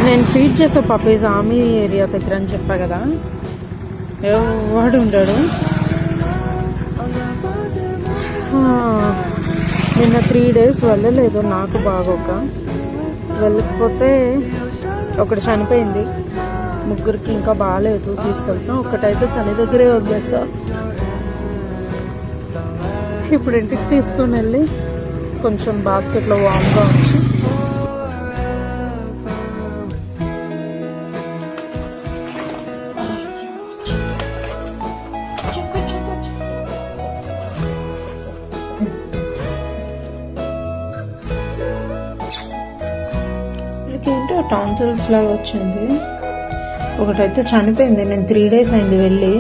నేను ఫీడ్ చేసే puppies army area దగ్గర అని చెప్పా కదా, ఎవడు ఉండడు. నిన్న 3 days వెళ్ళలేదు నాకు బాగోక. వెళ్ళకపోతే ఒకటి చనిపోయింది, ముగ్గురికి ఇంకా బాగాలేదు, తీసుకెళ్తాం. ఒకటైతే తన దగ్గరే వదిలేసా. ఇప్పుడు ఇంటికి తీసుకొని వెళ్ళి కొంచెం బాస్కెట్లో వామ్గా ఉంచి ఏంటో టాన్సిల్స్ లాగా వచ్చింది. ఒకటైతే చనిపోయింది. నేను 3 days అయింది వెళ్ళి.